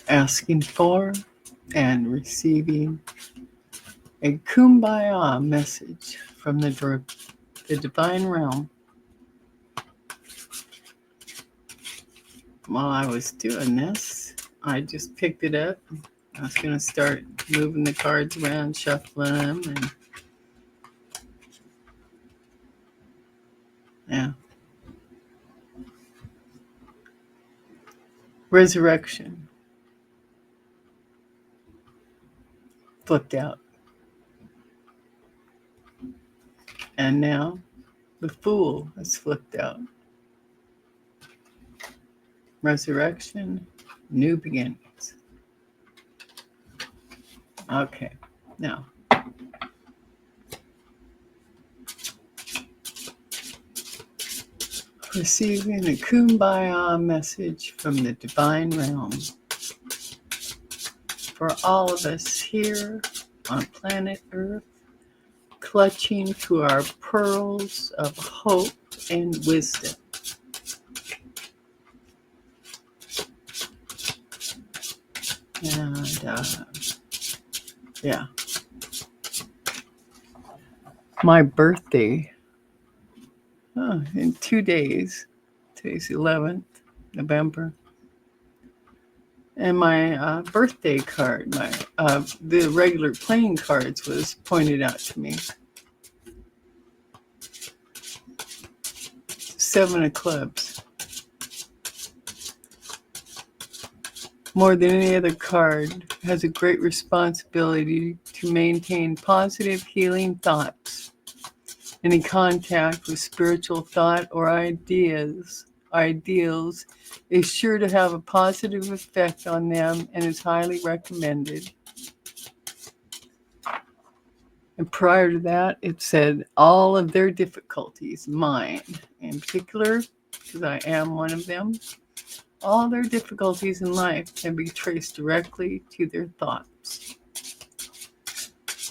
asking for and receiving a Kumbaya message from the divine realm. While I was doing this, I just picked it up. I was going to start moving the cards around, shuffling them, and yeah. Resurrection flipped out. And now the Fool has flipped out. Resurrection, new beginnings. Okay, now receiving a Kumbaya message from the divine realm for all of us here on planet Earth, clutching to our pearls of hope and wisdom. And yeah, my birthday in 2 days. Today's 11th November. And my birthday card, the regular playing cards was pointed out to me. 7 of clubs. More than any other card, has a great responsibility to maintain positive healing thoughts. Any contact with spiritual thought or ideals is sure to have a positive effect on them and is highly recommended. And prior to that, it said all of their difficulties, mine in particular, because I am one of them, all their difficulties in life can be traced directly to their thoughts.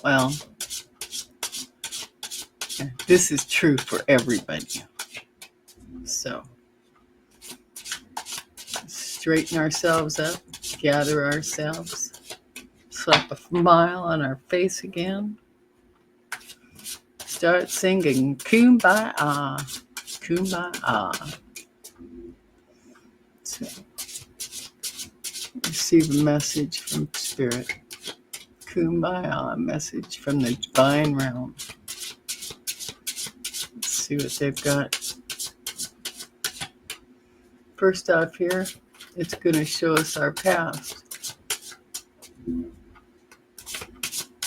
Well, this is true for everybody. So, straighten ourselves up, gather ourselves, slap a smile on our face again, start singing Kumbaya, Kumbaya. So, receive a message from Spirit. Kumbaya, a message from the divine realm. Let's see what they've got. First off here, it's going to show us our past. And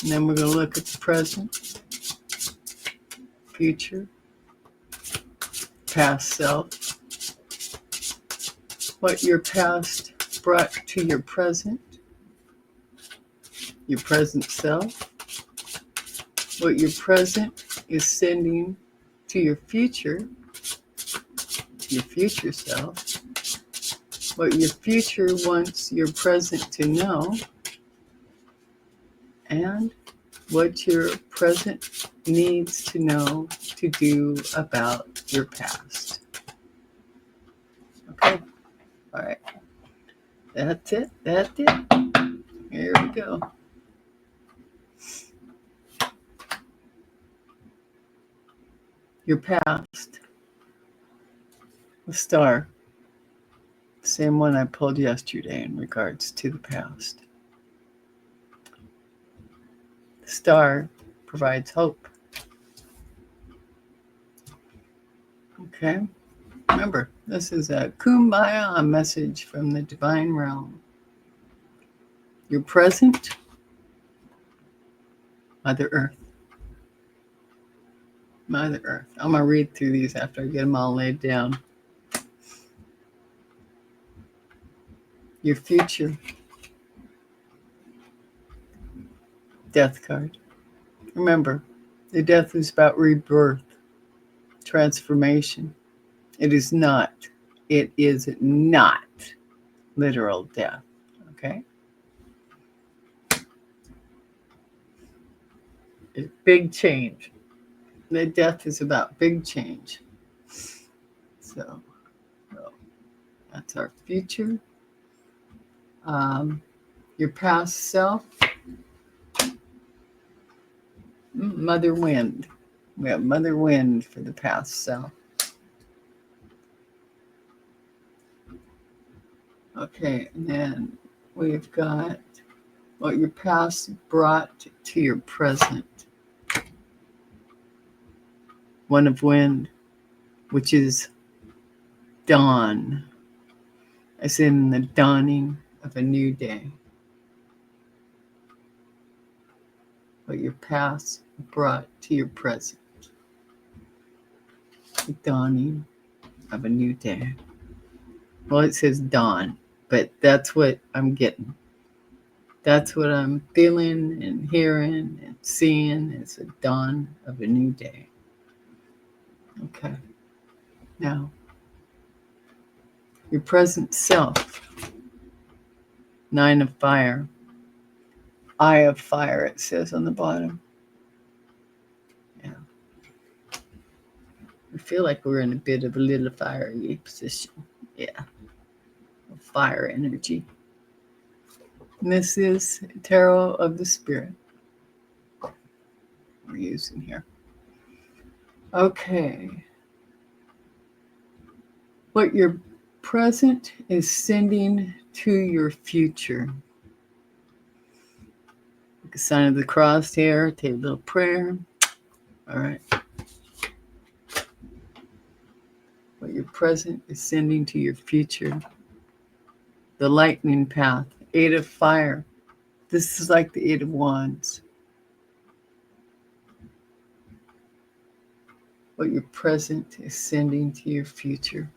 then we're going to look at the present, future, past self, what your past brought to your present self, what your present is sending to your future self, what your future wants your present to know, and what your present needs to know to do about your past. Okay, all right. That's it. Here we go. Your past. The star. Same one I pulled yesterday in regards to the past. The star provides hope. Okay? Remember, this is a Kumbaya message from the divine realm. Your present, Mother Earth. Mother Earth. I'm going to read through these after I get them all laid down. Your future. Death card. Remember, the death is about rebirth, transformation. It is not literal death. Okay? It's big change. The death is about big change. So that's our future, Your past self, Mother Wind. We have Mother Wind for the past self. Okay, and then we've got what your past brought to your present. One of Wind, which is dawn, as in the dawning of a new day. What your past brought to your present. The dawning of a new day. Well, it says dawn, but that's what I'm getting. That's what I'm feeling and hearing and seeing. It's a dawn of a new day. Okay. Now, your present self. 9 of fire. Eye of fire, it says on the bottom. Yeah. I feel like we're in a bit of a little fiery position. Yeah. Fire energy. And this is Tarot of the Spirit we're using here. Okay. What your present is sending to your future. Like a sign of the cross here. Take a little prayer. All right. What your present is sending to your future. The lightning path. 8 of fire. This is like the 8 of wands. What your present is sending to your future.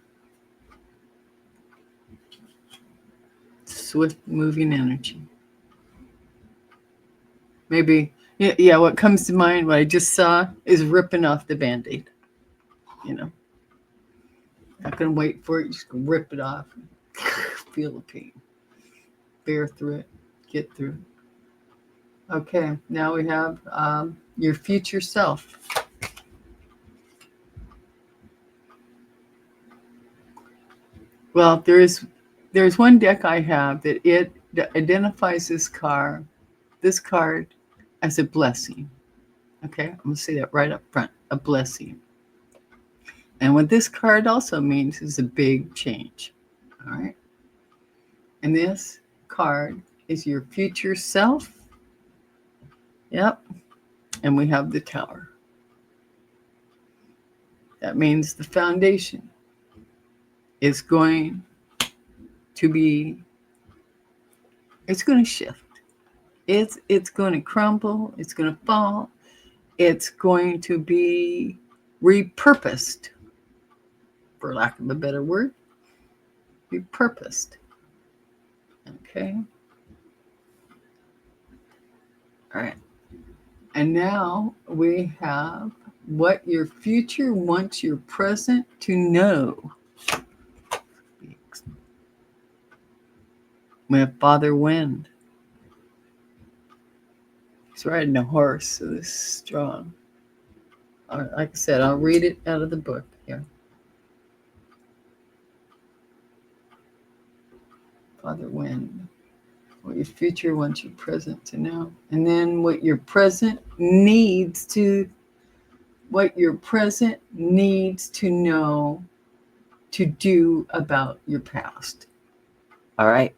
Swift moving energy. Maybe, yeah, what comes to mind, what I just saw, is ripping off the Band-Aid. You know, not going to wait for it, just going to rip it off. Feel the pain. Bear through it. Get through it. Okay, now we have your future self. Well, there's one deck I have that it identifies this card as a blessing. Okay, I'm going to say that right up front, a blessing. And what this card also means is a big change. All right. And this card is your future self. Yep. And we have the Tower. That means the foundation is going to be, it's going to shift. It's going to crumble. It's going to fall. It's going to be repurposed, for lack of a better word. Repurposed. Okay. All right. And now we have what your future wants your present to know. We have Father Wind. He's riding a horse, so this is strong. Like I said, I'll read it out of the book here. Father Wind. What your future wants your present to know. And then what your present needs to know to do about your past. All right.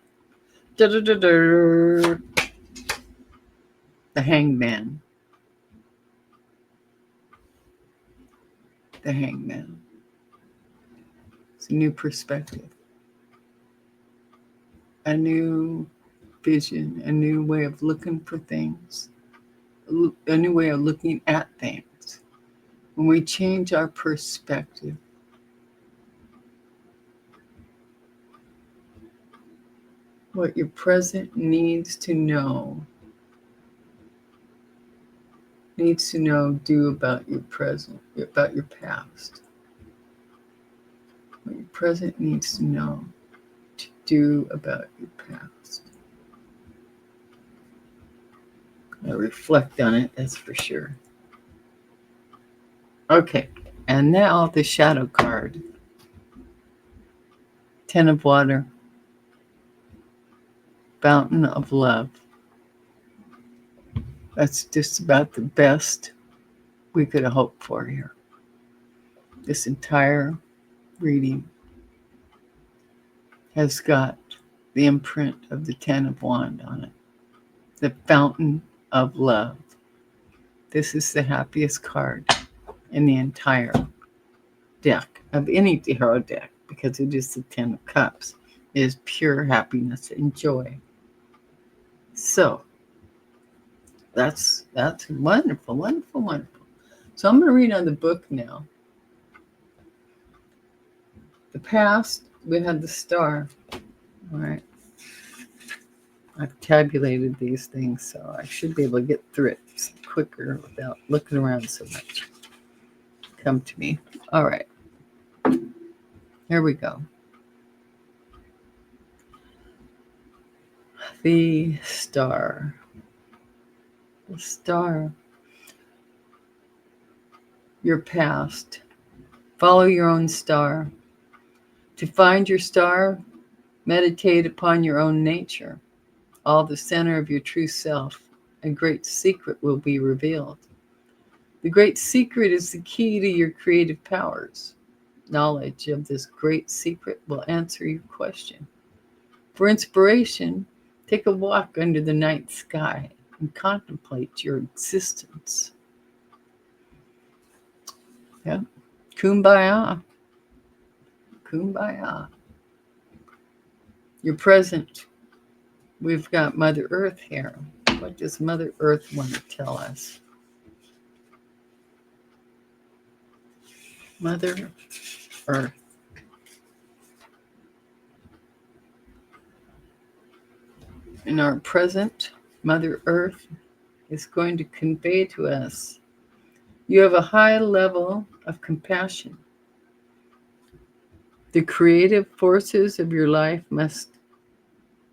The Hangman. The Hangman. It's a new perspective. A new vision, a new way of looking for things, a new way of looking at things. When we change our perspective, what your present needs to know, do about your present, about your past. What your present needs to know to do about your past. I reflect on it, that's for sure. Okay, and now the shadow card. 10 of water. fountain of love. That's just about the best we could have hoped for here. This entire reading has got the imprint of the Ten of Wands on it. The fountain of love. This is the happiest card in the entire deck, of any tarot deck, because it is the Ten of Cups. It is pure happiness and joy. So that's wonderful, wonderful, wonderful. So I'm going to read on the book now. The past, we had the star. All right. I've tabulated these things, so I should be able to get through it quicker without looking around so much. Come to me. All right. Here we go. The star. The star. Your past. Follow your own star. To find your star, meditate upon your own nature, all the center of your true self. A great secret will be revealed. The great secret is the key to your creative powers. Knowledge of this great secret will answer your question. For inspiration, take a walk under the night sky and contemplate your existence. Yeah. Kumbaya. Kumbaya. Your present. We've got Mother Earth here. What does Mother Earth want to tell us? Mother Earth. In our present, Mother Earth is going to convey to us, you have a high level of compassion. The creative forces of your life must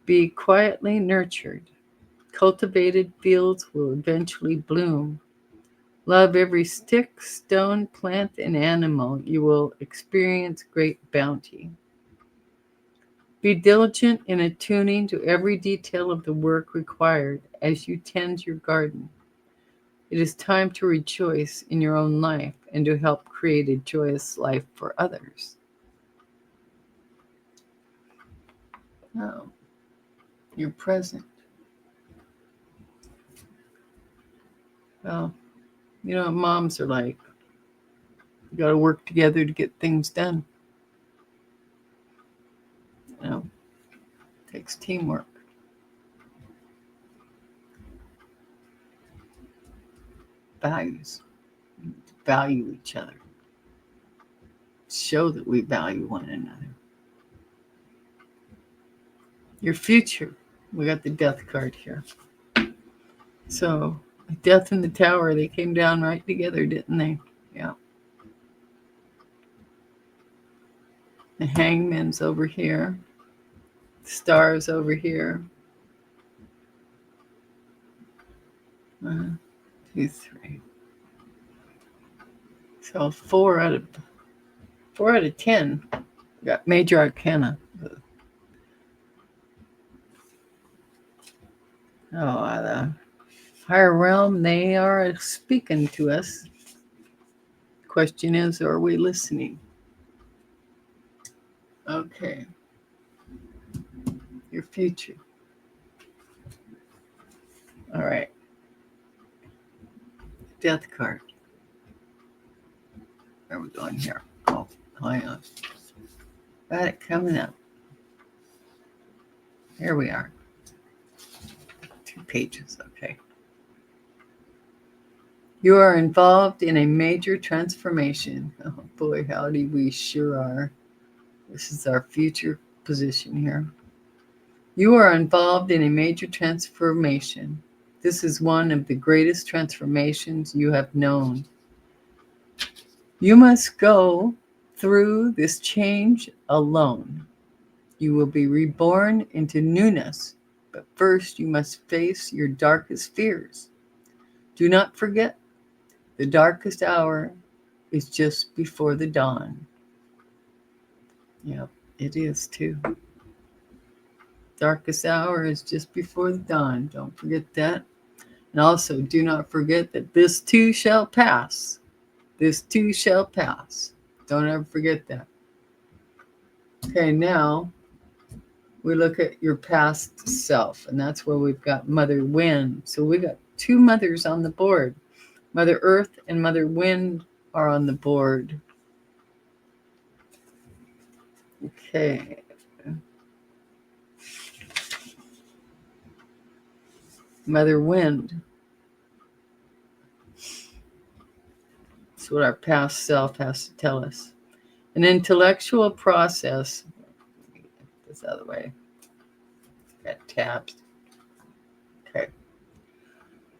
be quietly nurtured. Cultivated fields will eventually bloom. Love every stick, stone, plant, and animal. You will experience great bounty. Be diligent in attuning to every detail of the work required as you tend your garden. It is time to rejoice in your own life and to help create a joyous life for others. Oh, you're present. Well, you know what moms are like. You got to work together to get things done. You know, it takes teamwork. Values. We value each other. Show that we value one another. Your future. We got the death card here. So, death in the tower, they came down right together, didn't they? Yeah. The hangman's over here. The star's over here. 1, 2, 3. So 4 out of 10 got major arcana. Oh, the higher realm, they are speaking to us. Question is, are we listening? Okay. Your future. All right. Death card. Where are we going here? Oh, hang on. Got it coming up. Here we are. 2 pages. Okay. You are involved in a major transformation. Oh boy, howdy, we sure are. This is our future position here. You are involved in a major transformation. This is one of the greatest transformations you have known. You must go through this change alone. You will be reborn into newness, but first you must face your darkest fears. Do not forget, the darkest hour is just before the dawn. Yep, it is too. Darkest hour is just before the dawn. Don't forget that. And also, do not forget that this too shall pass. This too shall pass. Don't ever forget that. Okay, now we look at your past self, and that's where we've got Mother Wind. So we got two mothers on the board. Mother Earth and Mother Wind are on the board. Okay. Mother Wind. That's what our past self has to tell us. An intellectual process. Get this other way. Got tabs. Okay.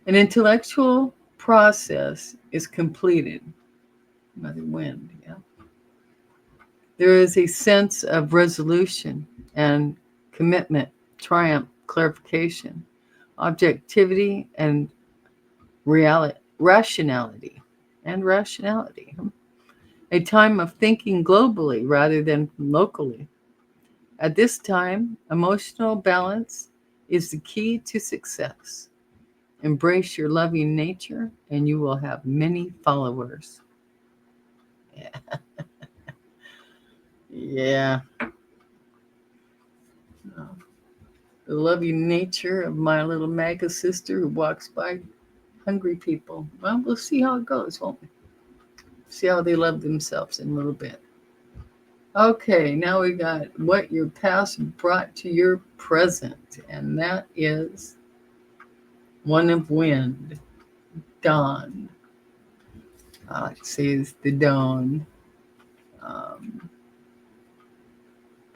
An intellectual process is completed. Mother Wind, yeah. There is a sense of resolution and commitment, triumph, clarification, objectivity, and rationality. And rationality. A time of thinking globally rather than locally. At this time, emotional balance is the key to success. Embrace your loving nature and you will have many followers. Yeah. Yeah. The loving nature of my little MAGA sister who walks by hungry people. Well, we'll see how it goes, won't we? See how they love themselves in a little bit. Okay, now we got what your past brought to your present, and that is one of wind, dawn. I like to say it's the dawn.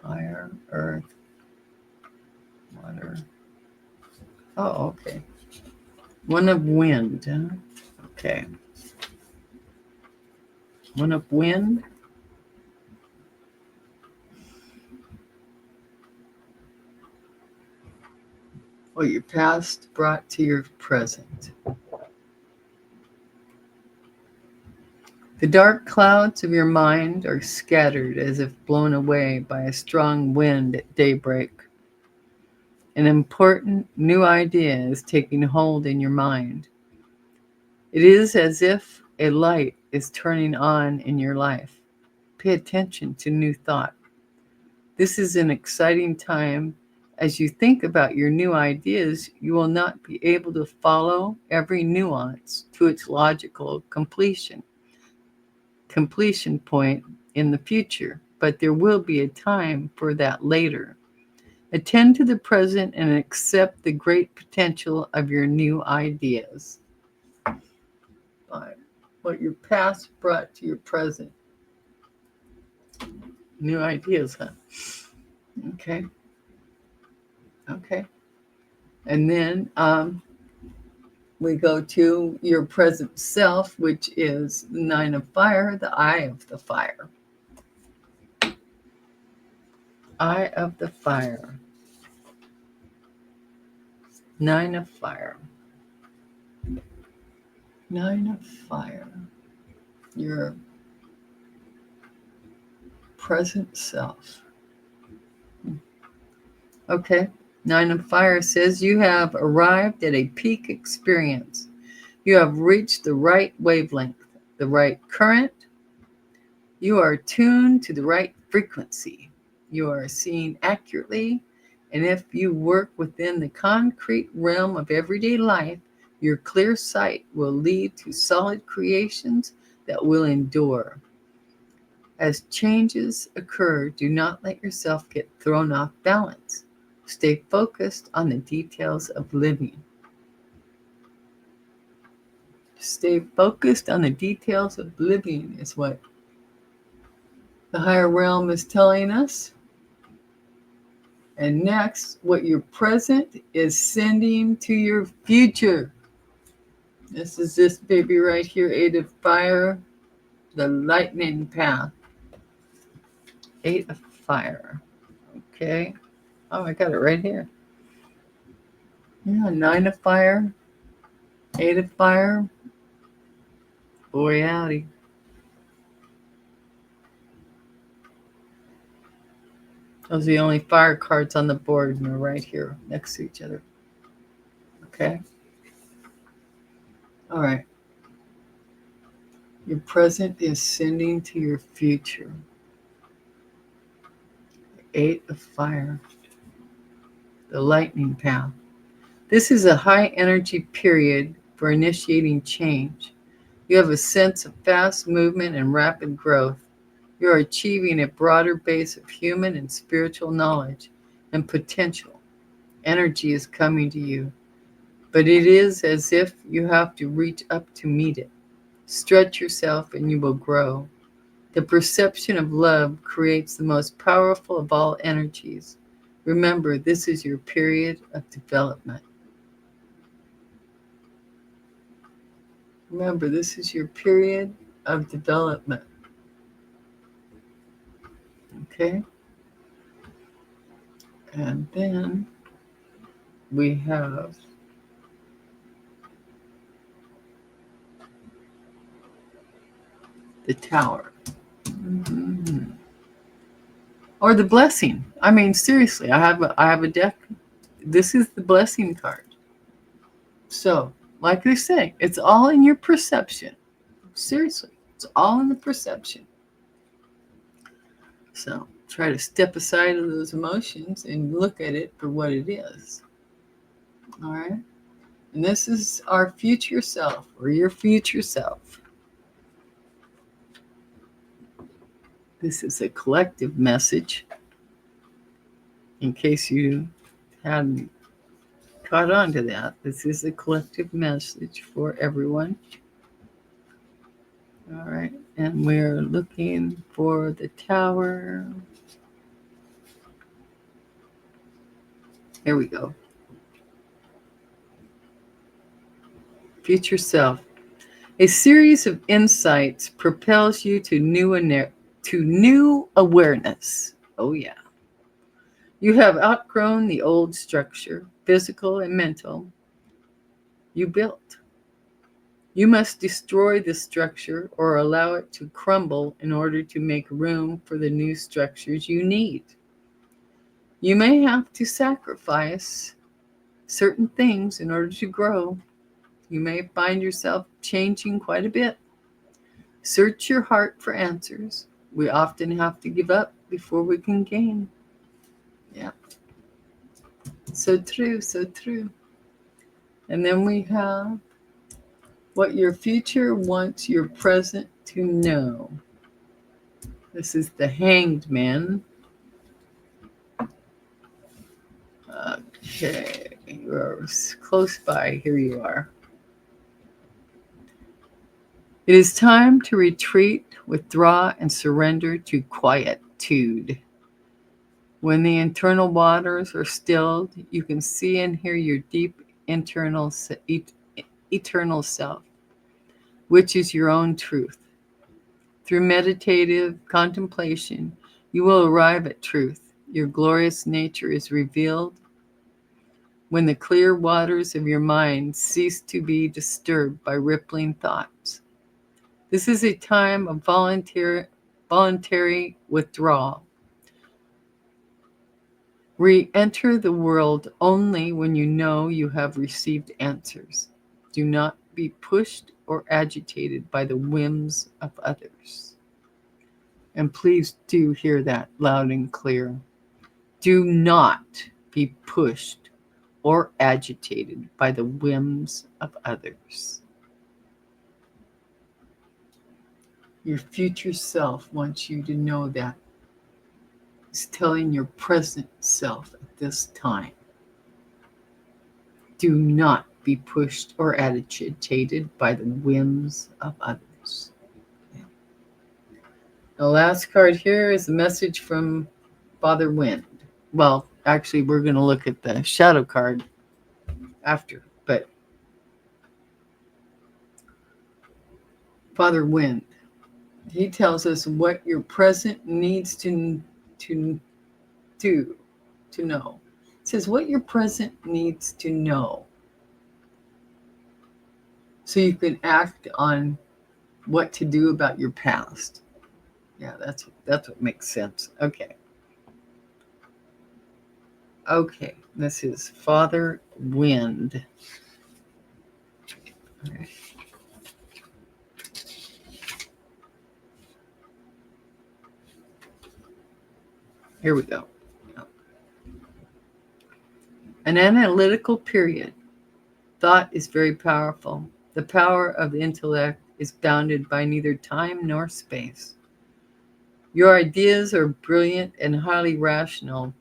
Fire, earth, water. Oh, okay. One of wind. Huh? Okay. One of wind. What your past brought to your present. The dark clouds of your mind are scattered as if blown away by a strong wind at daybreak. An important new idea is taking hold in your mind. It is as if a light is turning on in your life. Pay attention to new thought. This is an exciting time. As you think about your new ideas, you will not be able to follow every nuance to its logical completion point in the future, but there will be a time for that later. Attend to the present and accept the great potential of your new ideas. What your past brought to your present. New ideas, huh? Okay. Okay. And then we go to your present self, which is the Nine of Fire, the Eye of the Fire. Eye of the Fire. Nine of Fire. Nine of Fire. Your present self. Okay. Nine of Fire says you have arrived at a peak experience. You have reached the right wavelength, the right current. You are tuned to the right frequency. You are seeing accurately. And if you work within the concrete realm of everyday life, your clear sight will lead to solid creations that will endure. As changes occur, do not let yourself get thrown off balance. Stay focused on the details of living. Stay focused on the details of living is what the higher realm is telling us. And next, what your present is sending to your future. This is this baby right here, Eight of Fire, the lightning path. Eight of Fire. Okay. Oh, I got it right here. Yeah, Nine of Fire, Eight of Fire. Boy, howdy. Those are the only fire cards on the board, and they're right here next to each other. Okay? All right. Your present is sending to your future. Eight of Fire. The lightning path. This is a high energy period for initiating change. You have a sense of fast movement and rapid growth. You are achieving a broader base of human and spiritual knowledge and potential. Energy is coming to you, but it is as if you have to reach up to meet it. Stretch yourself and you will grow. The perception of love creates the most powerful of all energies. Remember, this is your period of development. Remember, this is your period of development. Okay? And then we have the Tower. Mm-hmm. Or the Blessing. I mean, seriously, I have a deck. This is the Blessing card. So, like I say, it's all in your perception. Seriously, it's all in the perception. So, try to step aside of those emotions and look at it for what it is. All right? And this is our future self, or your future self. This is a collective message, in case you hadn't caught on to that. This is a collective message for everyone. All right, and we're looking for the Tower. Here we go. Future self. A series of insights propels you to new awareness. Oh yeah. You have outgrown the old structure, physical and mental, you built. You must destroy the structure or allow it to crumble in order to make room for the new structures you need. You may have to sacrifice certain things in order to grow. You may find yourself changing quite a bit. Search your heart for answers. We often have to give up before we can gain. Yeah. So true, so true. And then we have what your future wants your present to know. This is the Hanged Man. Okay, you're close by. Here you are. It is time to retreat, withdraw, and surrender to quietude. When the internal waters are stilled, you can see and hear your deep eternal self, which is your own truth. Through meditative contemplation, you will arrive at truth. Your glorious nature is revealed when the clear waters of your mind cease to be disturbed by rippling thoughts. This is a time of voluntary withdrawal. Re-enter the world only when you know you have received answers. Do not be pushed or agitated by the whims of others. And please do hear that loud and clear. Do not be pushed or agitated by the whims of others. Your future self wants you to know that. It's telling your present self at this time. Do not be pushed or agitated by the whims of others. Yeah. The last card here is a message from Father Wind. Well, actually, we're going to look at the shadow card after, but Father Wind, he tells us what your present needs to do, to know. It says what your present needs to know, so you can act on what to do about your past. Yeah, that's what makes sense. Okay. Okay, this is Father Wind. All right. Here we go. An analytical period. Thought is very powerful. The power of the intellect is bounded by neither time nor space. Your ideas are brilliant and highly rational,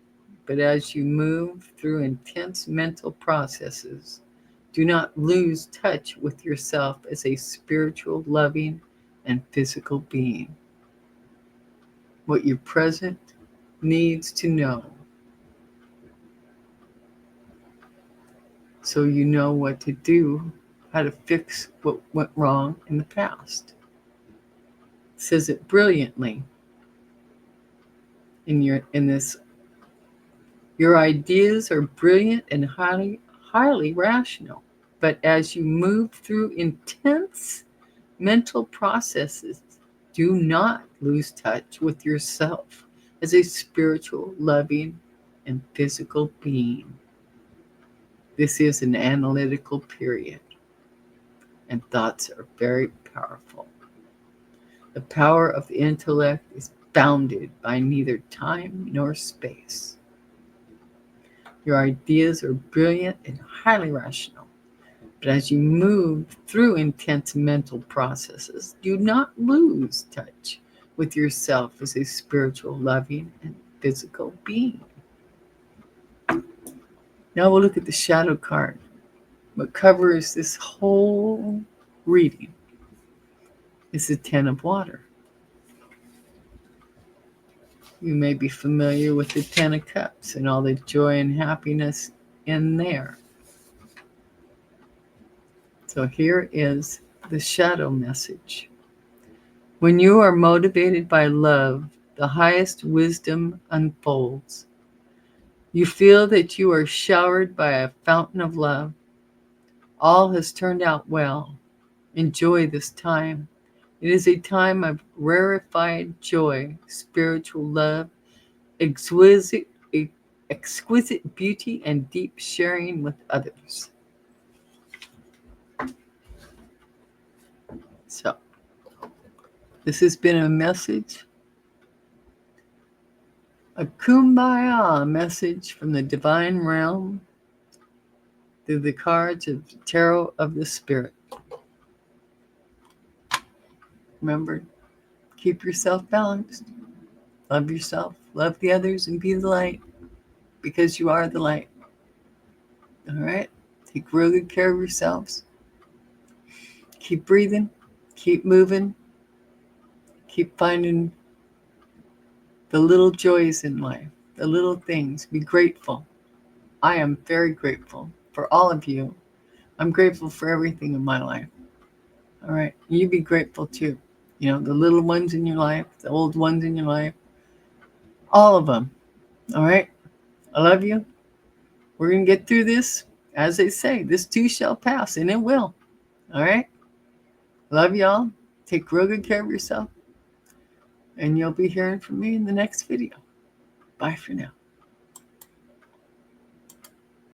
but as you move through intense mental processes, do not lose touch with yourself as a spiritual, loving, and physical being. What your present needs to know, so you know what to do, how to fix what went wrong in the past. It says it brilliantly in this. Your ideas are brilliant and highly rational, but as you move through intense mental processes, do not lose touch with yourself as a spiritual, loving, and physical being. This is an analytical period, and thoughts are very powerful. The power of the intellect is bounded by neither time nor space. Your ideas are brilliant and highly rational, but as you move through intense mental processes, do not lose touch with yourself as a spiritual, loving, and physical being. Now we'll look at the shadow card. What covers this whole reading is the Ten of Water. You may be familiar with the Ten of Cups and all the joy and happiness in there. So here is the shadow message. When you are motivated by love, the highest wisdom unfolds. You feel that you are showered by a fountain of love. All has turned out well. Enjoy this time. It is a time of rarefied joy, spiritual love, exquisite beauty, and deep sharing with others. So, this has been a message, a Kumbaya message from the divine realm through the cards of the Tarot of the Spirit. Remember, keep yourself balanced. Love yourself, love the others, and be the light, because you are the light. All right? Take real good care of yourselves. Keep breathing. Keep moving. Keep finding the little joys in life, the little things. Be grateful. I am very grateful for all of you. I'm grateful for everything in my life. All right? You be grateful too. You know, the little ones in your life, the old ones in your life, all of them. All right? I love you. We're going to get through this. As they say, this too shall pass, and it will. All right? Love y'all. Take real good care of yourself. And you'll be hearing from me in the next video. Bye for now.